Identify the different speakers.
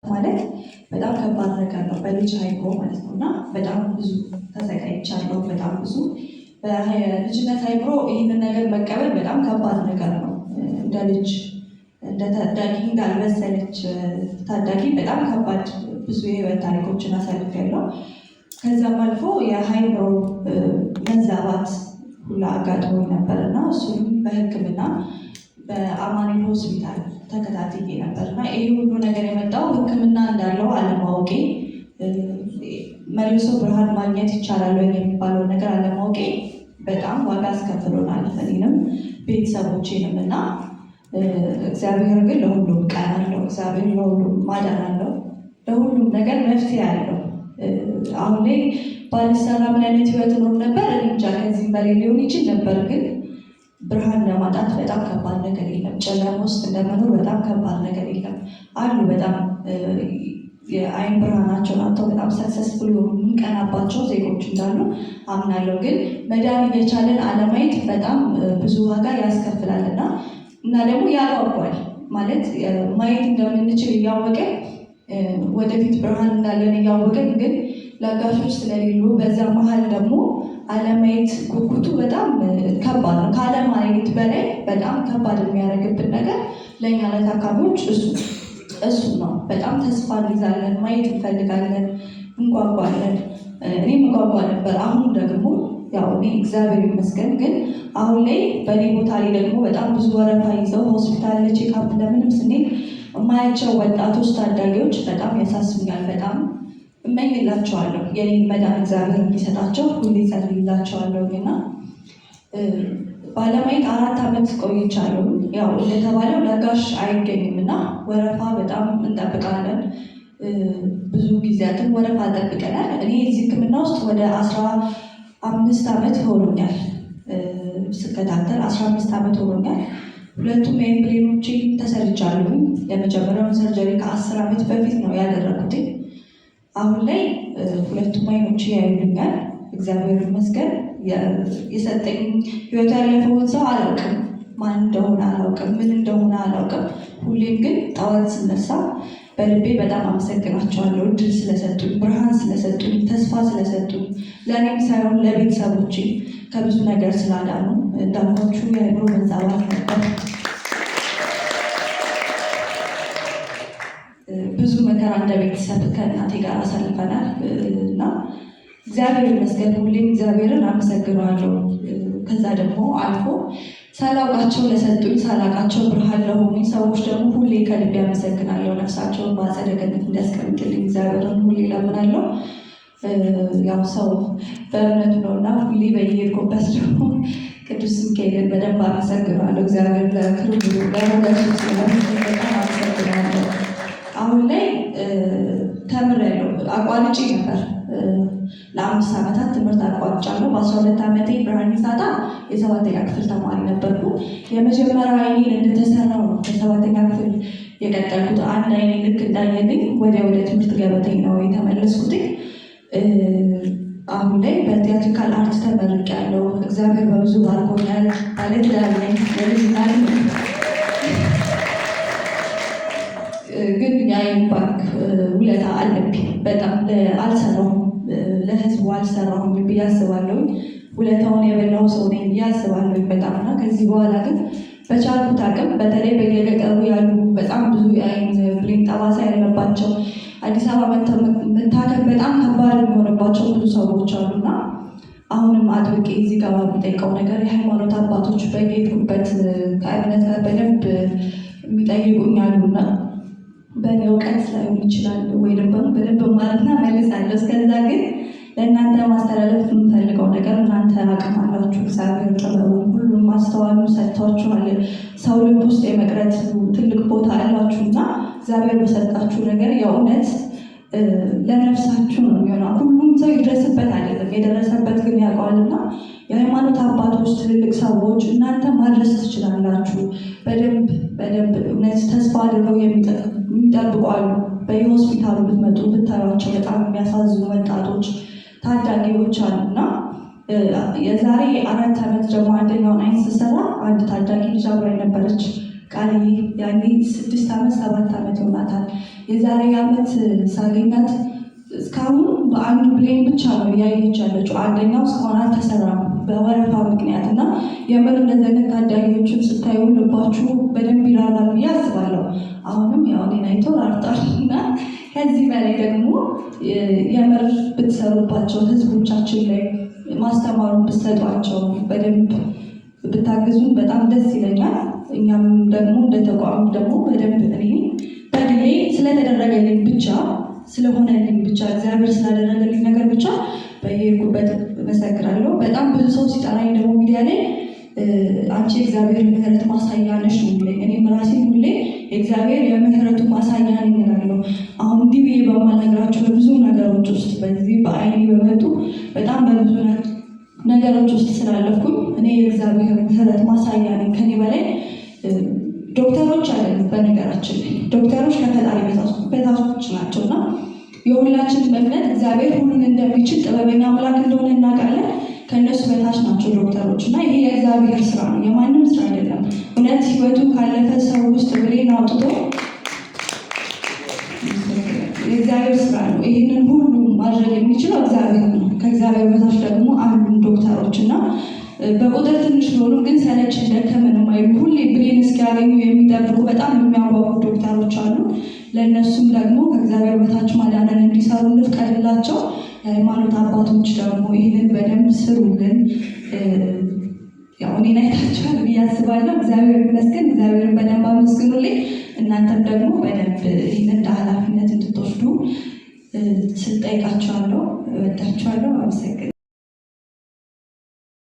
Speaker 1: ማለት በጣም ከባድ ነገር ነው። በልጅ አይምሮ ማለት ነው እና በጣም ብዙ ተሰቃይቻለሁ። በጣም ብዙ በልጅነት አይምሮ ይህንን ነገር መቀበል በጣም ከባድ ነገር ነው። እንደ ልጅ እንደ ታዳጊ እንዳልበሰለች ታዳጊ በጣም ከባድ ብዙ የህይወት ታሪኮችን አሳልፌያለሁ። ከዛም አልፎ የአይምሮ መዛባት ሁላ አጋጥሞኝ ነበር እና እሱም በሕክምና በአማኑኤል ሆስፒታል ተከታትዬ ነበር እና ይህ ሁሉ ነገር የመጣው ሕክምና እንዳለው አለማወቄ፣ መልሶ ብርሃን ማግኘት ይቻላል ወይ የሚባለው ነገር አለማወቄ በጣም ዋጋ አስከፍሎናል፣ እኔንም ቤተሰቦቼንም። እና እግዚአብሔር ግን ለሁሉም ቀን አለው። እግዚአብሔር ለሁሉም ማዳን አለው። ለሁሉም ነገር መፍትሄ አለው። አሁን ላይ ባልሰራ ምን አይነት ህይወት ኖር ነበር እንጃ። ከዚህም በላይ ሊሆን ይችል ነበር። ግን ብርሃን ለማጣት በጣም ከባድ ነገር የለም። ጨለማ ውስጥ እንደመኖር በጣም ከባድ ነገር የለም። አሉ በጣም የአይን ብርሃናቸውን አጥተው በጣም ሰክሰስፉል የሆኑ የሚቀናባቸው ዜጎች እንዳሉ አምናለሁ። ግን መዳን እየቻለን አለማየት በጣም ብዙ ዋጋ ያስከፍላል እና ደግሞ ያጓጓል። ማለት ማየት እንደምንችል እያወቅን ወደፊት ብርሃን እንዳለን እያወቅን ግን ለጋሾች ስለሌሉ በዛ መሀል ደግሞ አለማየት ጉጉቱ በጣም ከባድ ነው። ከአለማየት በላይ በጣም ከባድ የሚያደርግብን ነገር ለእኛ ለታካሚዎች እሱ ነው። በጣም ተስፋ እንይዛለን፣ ማየት እንፈልጋለን፣ እንጓጓለን። እኔም እጓጓ ነበር። አሁን ደግሞ ያው እኔ እግዚአብሔር ይመስገን ግን አሁን ላይ በእኔ ቦታ ላይ ደግሞ በጣም ብዙ ወረፋ ይዘው ሆስፒታል ቼክአፕ እንደምንም ስንሄድ የማያቸው ወጣቶች ታዳጊዎች በጣም ያሳስቡኛል። በጣም እመኝላቸዋለሁ የኔን መዳን እግዚአብሔር እንዲሰጣቸው ሁሌ ጸልይላቸዋለሁ። እና ባለማየት 4 ዓመት ቆይቻለሁ። ያው እንደተባለው ለጋሽ አይገኝም እና ወረፋ በጣም እንጠብቃለን። ብዙ ጊዜያትን ወረፋ ጠብቀናል። እኔ እዚህ ሕክምና ውስጥ ወደ 15 ዓመት ሆኖኛል ስከታተል 15 ዓመት ሆኖኛል። ሁለቱም ኤምብሬኖቼ ተሰርቻለሁ። የመጀመሪያውን ሰርጀሪ ከ10 ዓመት በፊት ነው ያደረኩት። አሁን ላይ ሁለቱም አይኖቼ ያዩልኛል፣ እግዚአብሔር ይመስገን። የሰጠኝ ህይወት ያለፈውን ሰው አላውቅም፣ ማን እንደሆነ አላውቅም፣ ምን እንደሆነ አላውቅም። ሁሌም ግን ጠዋት ስነሳ በልቤ በጣም አመሰግናቸዋለሁ። እድል ስለሰጡኝ፣ ብርሃን ስለሰጡኝ፣ ተስፋ ስለሰጡኝ፣ ለእኔም ሳይሆን ለቤተሰቦቼ ከብዙ ነገር ስላዳኑ። እንዳልኳችሁ የአእምሮ መዛባት ነበር። ብዙ መከራ እንደ ቤተሰብ ከእናቴ ጋር አሳልፈናል እና እግዚአብሔር ይመስገን። ሁሌም እግዚአብሔርን አመሰግነዋለሁ። ከዛ ደግሞ አልፎ ሳላውቃቸው ለሰጡኝ፣ ሳላውቃቸው ብርሃን ለሆኑኝ ሰዎች ደግሞ ሁሌ ከልቤ አመሰግናለሁ። ነፍሳቸውን በአጸደ ገነት እንዲያስቀምጥልኝ እግዚአብሔርን ሁሌ እለምናለሁ። ያው ሰው በእምነቱ ነው እና ሁሌ በየሄድኩበት ደግሞ ቅዱስ ሚካኤልን በደንብ አመሰግነዋለሁ። እግዚአብሔር ለክብሩ ለሞገሱ በጣም አመሰግናለሁ። አሁን ላይ ተምሬያለሁ። አቋርጬ ነበር ለ5 ዓመታት ትምህርት አቋርጫለሁ። በ12 ዓመቴ ብርሃን ሳጣ የ7ኛ ክፍል ተማሪ ነበርኩ። የመጀመሪያው አይኔን እንደተሰራው ነው ከ7ኛ ክፍል የቀጠልኩት። አንድ አይኔ ልክ እንዳየልኝ ወደ ትምህርት ገበታኝ ነው የተመለስኩት። አሁን ላይ በቲያትሪካል አርት ተመርቄያለሁ። እግዚአብሔር በብዙ ባርኮኛል። ማለት ላለኝ ለልጅና ግን የአይን ባንክ ውለታ አለብኝ በጣም አልሰራሁም፣ ለህዝቡ አልሰራሁም ብዬ አስባለሁ። ውለታውን የበላው ሰው ነኝ ብዬ አስባለሁ በጣም እና ከዚህ በኋላ ግን በቻልኩት አቅም በተለይ በየገጠሩ ያሉ በጣም ብዙ የአይን ብሌን ጠባሳ ያለባቸው አዲስ አበባ መታከም በጣም ከባድ የሚሆንባቸው ብዙ ሰዎች አሉና አሁንም አጥብቄ እዚህ ጋር የሚጠይቀው ነገር የሃይማኖት አባቶች በጌጡበት ከእምነት ጋር በደንብ የሚጠይቁኝ አሉና በእኔ እውቀት ላይሆን ይችላል ወይ ደግሞ በደንብ ማለትና መልሳለሁ። እስከዛ ግን ለእናንተ ማስተላለፍ የምፈልገው ነገር እናንተ አቅም አላችሁ። እግዚአብሔር ጥበቡን ሁሉም ማስተዋሉ ሰጥቷችኋል። ሰው ልብ ውስጥ የመቅረት ትልቅ ቦታ አላችሁና እግዚአብሔር በሰጣችሁ ነገር የእውነት ለነፍሳችሁ ነው የሚሆነው። ሁሉም ሰው ይድረስበት አይደለም፣ የደረሰበት ግን ያውቀዋልና የሃይማኖት አባቶች፣ ትልልቅ ሰዎች እናንተ ማድረስ ትችላላችሁ። በደንብ እውነት ተስፋ አድርገው የሚጠብቁ አሉ። በየሆስፒታሉ ብትመጡ ብታዩቸው በጣም የሚያሳዝኑ ወጣቶች፣ ታዳጊዎች አሉና የዛሬ 4 ዓመት ደግሞ አንደኛውን አይን ስሰራ አንድ ታዳጊ ልጅ አብራኝ ነበረች። ቃል ያኔ 6 ዓመት 7 ዓመት ይሆናታል። የዛሬ ዓመት ሳገኛት እስካሁን በአንዱ ብሌን ብቻ ነው ያየች ያለችው። አንደኛው እስካሁን አልተሰራም በወረፋ ምክንያት እና የምር እንደዚህ አይነት ታዳጊዎችን ስታዩ ልባችሁ በደንብ ይራራል ብዬ አስባለሁ። አሁንም ያው እኔን አይቶ ራርጧል እና ከዚህ በላይ ደግሞ የምር ብትሰሩባቸው ህዝቦቻችን ላይ ማስተማሩን ብትሰጧቸው በደንብ ብታግዙን በጣም ደስ ይለኛል። እኛም ደግሞ እንደ ተቋም ደግሞ በደንብ እኔ በግሌ ስለተደረገልኝ ብቻ ስለሆነልኝ ብቻ እግዚአብሔር ስላደረገልኝ ነገር ብቻ በየሄድኩበት እመሰክራለሁ። በጣም ብዙ ሰው ሲጠራኝ ደግሞ ሚዲያ ላይ አንቺ የእግዚአብሔር ምሕረት ማሳያ ነሽ ነው የሚለኝ። እኔም ራሴ ሁሌ የእግዚአብሔር የምሕረቱ ማሳያ ነኝ እላለሁ። አሁን እንዲህ ብዬ በማልነግራቸው በብዙ ነገሮች ውስጥ በዚህ በአይኔ በመጡ በጣም በብዙ ነገሮች ውስጥ ስላለፍኩኝ እኔ የእግዚአብሔር ምሕረት ማሳያ ነኝ። ከኔ በላይ ዶክተሮች አይደሉም። በነገራችን ላይ ዶክተሮች ከፈጣሪ በታች ናቸው እና የሁላችን እምነት እግዚአብሔር ሁሉን እንደሚችል ጥበበኛ አምላክ እንደሆነ እናውቃለን። ከእነሱ በታች ናቸው ዶክተሮች እና ይሄ የእግዚአብሔር ስራ ነው፣ የማንም ስራ አይደለም። እውነት ህይወቱ ካለፈ ሰው ውስጥ ብሌን አውጥቶ የእግዚአብሔር ስራ ነው። ይህንን ሁሉ ማድረግ የሚችለው እግዚአብሔር ነው። ከእግዚአብሔር በታች ደግሞ አሉ ዶክተሮች እና በቁጥር ትንሽ ቢሆኑ ግን ሰለችን ደከመን የማይሉ ሁሌ ብሌን እስኪያገኙ የሚጠብቁ በጣም የሚያጓጉ ዶክተሮች አሉ። ለእነሱም ደግሞ ከእግዚአብሔር በታች ማዳንን እንዲሰሩ እንፍቀድላቸው። የሃይማኖት አባቶች ደግሞ ይህንን በደንብ ስሩልን። ያው እኔን አይታችኋል ብዬ አስባለሁ። እግዚአብሔር ይመስገን። እግዚአብሔርን በደንብ አመስግኑልኝ። እናንተም ደግሞ በደንብ ይህንን እንደ ኃላፊነት እንድትወስዱ ስጠይቃችኋለሁ። እወዳችኋለሁ። አመሰግናለሁ።